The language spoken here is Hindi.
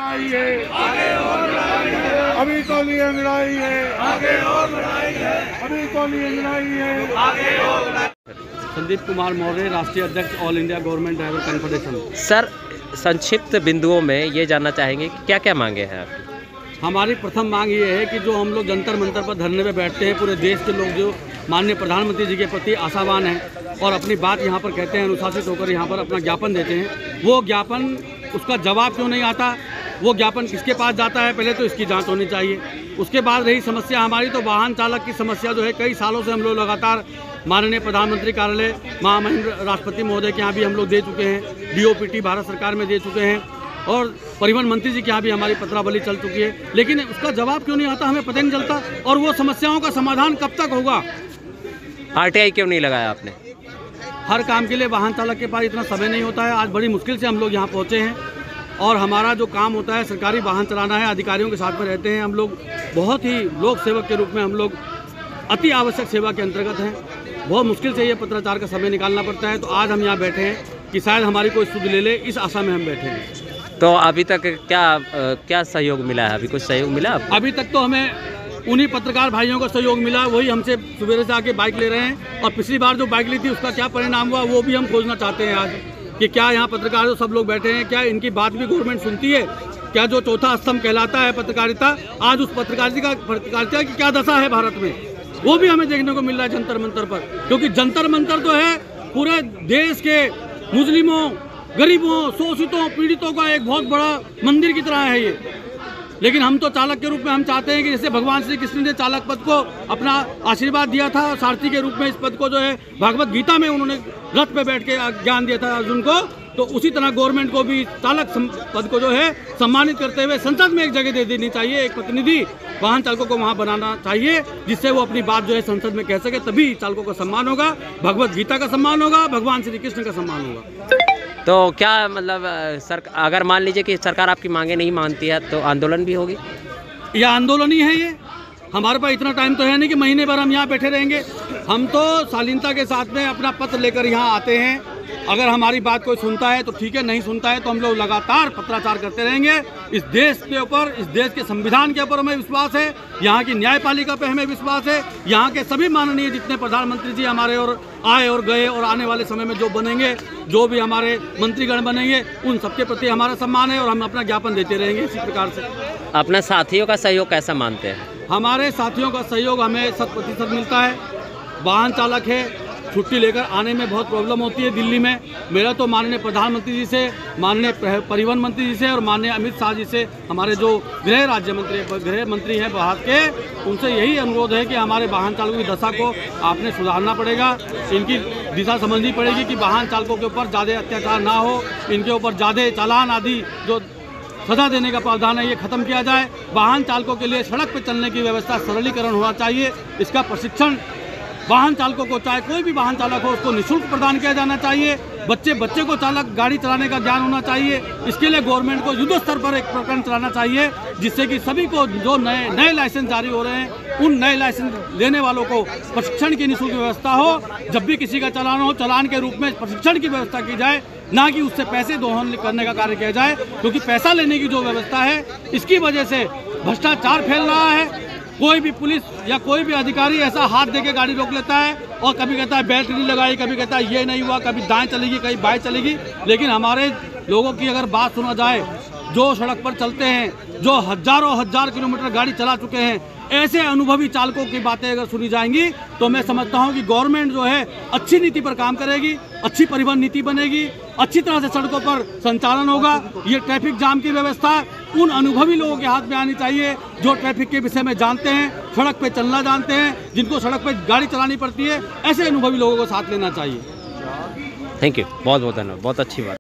लड़ाई है, आगे और लड़ाई है, अभी तो लिए लड़ाई है, आगे और लड़ाई है, अभी तो लिए लड़ाई है, आगे और लड़ाई। संदीप कुमार मौर्य, राष्ट्रीय अध्यक्ष, all India government driver confederation. Sir, संक्षिप्त बिंदुओं में ये जानना चाहेंगे कि क्या क्या मांगे हैं आपकी? हमारी प्रथम मांग ये है कि जो हम लोग जंतर मंतर पर धरने पे बैठते हैं, पूरे देश के लोग जो माननीय प्रधानमंत्री जी के प्रति आशावान हैं और अपनी बात यहाँ पर कहते हैं, अनुशासित होकर यहाँ पर अपना ज्ञापन देते हैं, वो ज्ञापन, उसका जवाब क्यों नहीं आता, वो ज्ञापन किसके पास जाता है, पहले तो इसकी जांच होनी चाहिए। उसके बाद रही समस्या हमारी, तो वाहन चालक की समस्या जो है, कई सालों से हम लोग लगातार माननीय प्रधानमंत्री कार्यालय, महामहिम राष्ट्रपति महोदय के यहाँ भी हम लोग दे चुके हैं, DOPT भारत सरकार में दे चुके हैं और परिवहन मंत्री जी के यहाँ भी हमारी पत्रावली चल चुकी है, लेकिन उसका जवाब क्यों नहीं आता, हमें पता नहीं चलता। और वो समस्याओं का समाधान कब तक होगा? RTI क्यों नहीं लगाया आपने? हर काम के लिए वाहन चालक के पास इतना समय नहीं होता है। आज बड़ी मुश्किल से हम लोग यहाँ पहुँचे हैं और हमारा जो काम होता है सरकारी वाहन चलाना है, अधिकारियों के साथ में रहते हैं हम लोग, बहुत ही लोक सेवक के रूप में हम लोग अति आवश्यक सेवा के अंतर्गत हैं। बहुत मुश्किल से ये पत्राचार का समय निकालना पड़ता है। तो आज हम यहाँ बैठे हैं कि शायद हमारी कोई सुध ले ले, इस आशा में हम बैठे हैं। तो अभी तक क्या सहयोग मिला है? अभी कुछ सहयोग मिला आपको? अभी तक तो हमें उन्हीं पत्रकार भाइयों का सहयोग मिला, वही हमसे सवेरे से आके बाइक ले रहे हैं और पिछली बार जो बाइक ली थी उसका क्या परिणाम हुआ वो भी हम खोजना चाहते हैं आज, कि क्या यहाँ पत्रकार जो सब लोग बैठे हैं, क्या इनकी बात भी गवर्नमेंट सुनती है? क्या जो चौथा स्तंभ कहलाता है पत्रकारिता, आज उस पत्रकारिता की क्या दशा है भारत में, वो भी हमें देखने को मिल रहा है जंतर मंतर पर। क्योंकि जंतर मंतर तो है पूरे देश के मुस्लिमों, गरीबों, शोषितों, पीड़ितों का एक बहुत बड़ा मंदिर की तरह है ये। लेकिन हम तो चालक के रूप में हम चाहते हैं कि जैसे भगवान श्री कृष्ण ने चालक पद को अपना आशीर्वाद दिया था, सारथी के रूप में इस पद को जो है भगवत गीता में उन्होंने रथ पे बैठ के ज्ञान दिया था अर्जुन को, तो उसी तरह गवर्नमेंट को भी चालक पद को जो है सम्मानित करते हुए संसद में एक जगह दे देनी चाहिए, एक प्रतिनिधि वाहन चालकों को वहाँ बनाना चाहिए, जिससे वो अपनी बात जो है संसद में कह सके, तभी चालकों का सम्मान होगा, भगवत गीता का सम्मान होगा, भगवान श्री कृष्ण का सम्मान होगा। तो क्या मतलब अगर मान लीजिए कि सरकार आपकी मांगे नहीं मानती है तो आंदोलन भी होगी? यह आंदोलन ही है ये। हमारे पास इतना टाइम तो है नहीं कि महीने भर हम यहाँ बैठे रहेंगे। हम तो शालीनता के साथ में अपना पत्र लेकर यहाँ आते हैं। अगर हमारी बात कोई सुनता है तो ठीक है, नहीं सुनता है तो हम लोग लगातार पत्राचार करते रहेंगे। इस देश के ऊपर, इस देश के संविधान के ऊपर हमें विश्वास है, यहाँ की न्यायपालिका पे हमें विश्वास है, यहाँ के सभी माननीय जितने प्रधानमंत्री जी हमारे और आए और गए और आने वाले समय में जो बनेंगे, जो भी हमारे मंत्रीगण बनेंगे, उन सबके प्रति हमारा सम्मान है और हम अपना ज्ञापन देते रहेंगे इसी प्रकार से। अपने साथियों का सहयोग कैसा मानते हैं? हमारे साथियों का सहयोग हमें 100% मिलता है। वाहन चालक है, छुट्टी लेकर आने में बहुत प्रॉब्लम होती है दिल्ली में। मेरा तो माननीय प्रधानमंत्री जी से, माननीय परिवहन मंत्री जी से और माननीय अमित शाह जी से, हमारे जो गृह मंत्री हैं भारत के, उनसे यही अनुरोध है कि हमारे वाहन चालकों की दशा को आपने सुधारना पड़ेगा। इनकी दिशा समझनी पड़ेगी कि वाहन चालकों के ऊपर ज़्यादा अत्याचार ना हो, इनके ऊपर ज़्यादा चालान आदि जो सजा देने का प्रावधान है ये खत्म किया जाए। वाहन चालकों के लिए सड़क पर चलने की व्यवस्था सरलीकरण होना चाहिए। इसका प्रशिक्षण वाहन चालकों को, चाहे कोई भी वाहन चालक हो, उसको निःशुल्क प्रदान किया जाना चाहिए। बच्चे को चालक गाड़ी चलाने का ज्ञान होना चाहिए। इसके लिए गवर्नमेंट को युद्ध स्तर पर एक प्रकरण चलाना चाहिए, जिससे कि सभी को जो नए लाइसेंस जारी हो रहे हैं, उन नए लाइसेंस लेने वालों को प्रशिक्षण की निःशुल्क व्यवस्था हो। जब भी किसी का चालान हो, चालान के रूप में प्रशिक्षण की व्यवस्था की जाए, ना कि उससे पैसे दोहन करने का कार्य किया जाए। क्योंकि पैसा लेने की जो व्यवस्था है, इसकी वजह से भ्रष्टाचार फैल रहा है। कोई भी पुलिस या कोई भी अधिकारी ऐसा हाथ देके गाड़ी रोक लेता है और कभी कहता है बेल्ट नहीं लगाई, कभी कहता है ये नहीं हुआ, कभी दाएं चलेगी, कभी बाएं चलेगी। लेकिन हमारे लोगों की अगर बात सुना जाए, जो सड़क पर चलते हैं, जो हजार किलोमीटर गाड़ी चला चुके हैं, ऐसे अनुभवी चालकों की बातें अगर सुनी जाएंगी तो मैं समझता हूं कि गवर्नमेंट जो है अच्छी नीति पर काम करेगी, अच्छी परिवहन नीति बनेगी, अच्छी तरह से सड़कों पर संचालन होगा। ये ट्रैफिक जाम की व्यवस्था उन अनुभवी लोगों के हाथ में आनी चाहिए जो ट्रैफिक के विषय में जानते हैं, सड़क पे चलना जानते हैं, जिनको सड़क पे गाड़ी चलानी पड़ती है। ऐसे अनुभवी लोगों को साथ लेना चाहिए। थैंक यू, बहुत बहुत धन्यवाद, बहुत अच्छी बात।